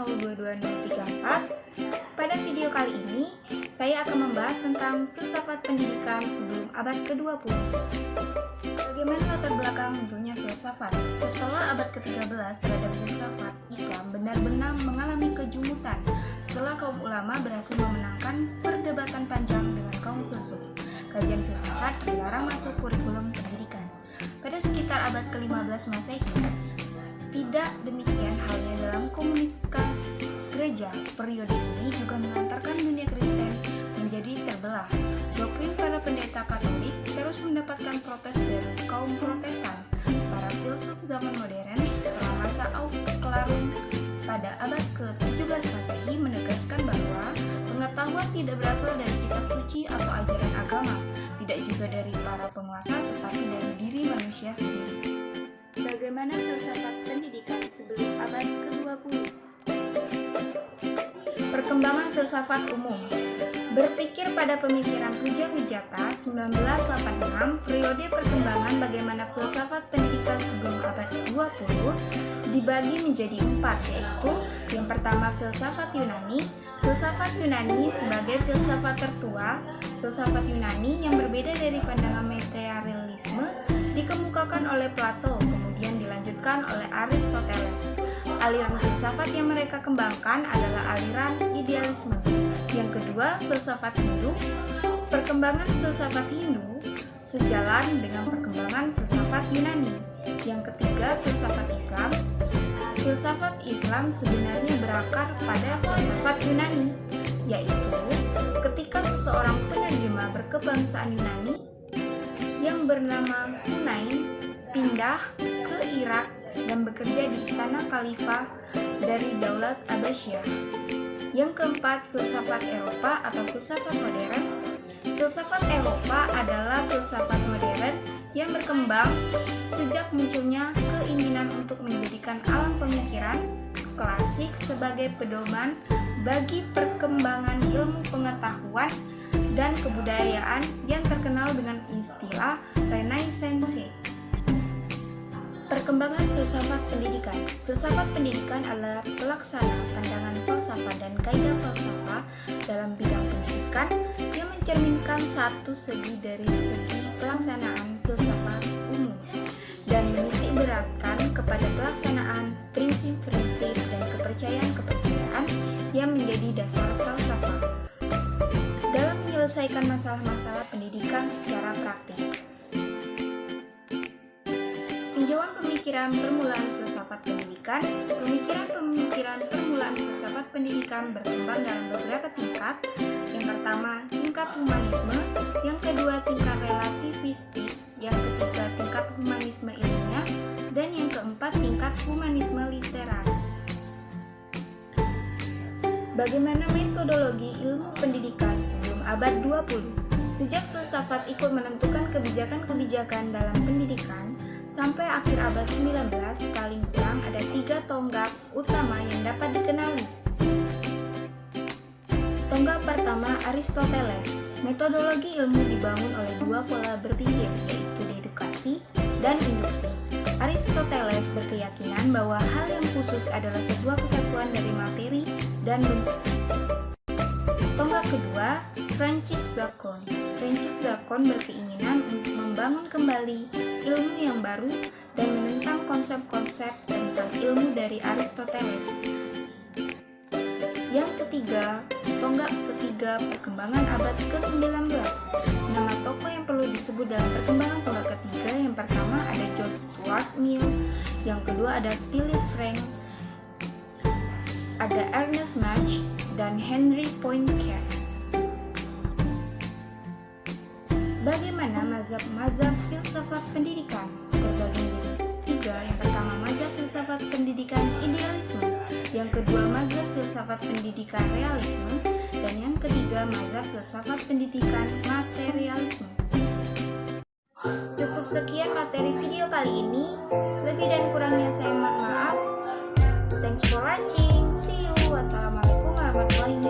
022034. Pada video kali ini, saya akan membahas tentang filsafat pendidikan sebelum abad ke-20. Bagaimana latar belakang munculnya filsafat? Setelah abad ke-13, terhadap filsafat Islam benar-benar mengalami kejumutan setelah kaum ulama berhasil memenangkan perdebatan panjang dengan kaum filsuf. Kajian filsafat dilarang masuk kurikulum pendidikan. Pada sekitar abad ke-15 Masehi, tidak demikian halnya dalam komunitas gereja. Periode ini juga mengantarkan dunia Kristen menjadi terbelah. Doktrin para pendeta Katolik terus mendapatkan protes dari kaum Protestan. Para filsuf zaman modern setelah masa Aufklärung pada abad ke-17 Masehi menegaskan bahwa pengetahuan tidak berasal dari kitab suci atau ajaran agama, tidak juga dari para penguasa, tetapi dari diri manusia sendiri. Bagaimana filsafat pendidikan sebelum abad ke-20? Perkembangan filsafat umum. Berpikir pada pemikiran Puja Wijata 1986, periode perkembangan bagaimana filsafat pendidikan sebelum abad ke-20 dibagi menjadi 4, yaitu yang pertama filsafat Yunani. Filsafat Yunani sebagai filsafat tertua, filsafat Yunani yang berbeda dari pandangan materialisme dikemukakan oleh Plato, kemudian dilanjutkan oleh Aristoteles. Aliran filsafat yang mereka kembangkan adalah aliran idealisme. Yang kedua, filsafat Hindu. Perkembangan filsafat Hindu sejalan dengan perkembangan filsafat Yunani. Yang ketiga, filsafat Islam. Filsafat Islam sebenarnya berakar pada filsafat Yunani, yaitu ketika seseorang penerjemah berkebangsaan Yunani yang bernama Hunain pindah ke Irak dan bekerja di istana khalifah dari Daulat Abbasiyah. Yang keempat, filsafat Eropa atau filsafat modern. Filsafat Eropa adalah filsafat modern yang berkembang sejak munculnya keinginan untuk menjadikan alam pemikiran klasik sebagai pedoman bagi perkembangan ilmu pengetahuan dan kebudayaan yang terkenal dengan istilah Renaissance. Perkembangan filsafat pendidikan. Filsafat pendidikan adalah pelaksana pandangan falsafah dan kaidah falsafah dalam bidang pendidikan yang mencerminkan satu segi dari segi pelaksanaan filsafat umum dan menitik beratkan kepada pelaksanaan prinsip-prinsip dan kepercayaan-kepercayaan yang menjadi dasar falsafah dalam menyelesaikan masalah-masalah pendidikan secara praktis. Tinjauan pemikiran permulaan filsafat pendidikan. Pemikiran permulaan filsafat pendidikan berkembang dalam beberapa tingkat. Yang pertama, tingkat humanisme. Yang kedua, tingkat relativistik. Yang ketiga, tingkat humanisme ilmiah. Dan yang keempat, tingkat humanisme literar. Bagaimana metodologi ilmu pendidikan sebelum abad 20? Sejak filsafat ikut menentukan kebijakan-kebijakan dalam pendidikan, sampai akhir abad 19, paling kurang ada 3 tonggak utama yang dapat dikenali. Tonggak pertama, Aristoteles. Metodologi ilmu dibangun oleh 2 pola berpikir, yaitu dedukasi dan induksi. Aristoteles berkeyakinan bahwa hal yang khusus adalah sebuah kesatuan dari materi dan bentuk. Tonggak kedua, Francis Bacon. Francis Bacon berkeinginan untuk membangun kembali ilmu yang baru dan menentang konsep-konsep tentang ilmu dari Aristoteles. Yang ketiga, tonggak ketiga, perkembangan abad ke-19. Nama tokoh yang perlu disebut dalam perkembangan tonggak ketiga, yang pertama ada John Stuart Mill, yang kedua ada Philip Frank, ada Ernest Mach, dan Henry Poincare. Bagaimana mazhab filsafat pendidikan? Terbagi menjadi 3. Yang pertama, mazhab filsafat pendidikan idealisme. Yang kedua, mazhab filsafat pendidikan realisme. Dan yang ketiga, mazhab filsafat pendidikan materialisme. Cukup sekian materi video kali ini. Lebih dan kurangnya saya mohon maaf. Thanks for watching. See you. Wassalamualaikum warahmatullahi wabarakatuh.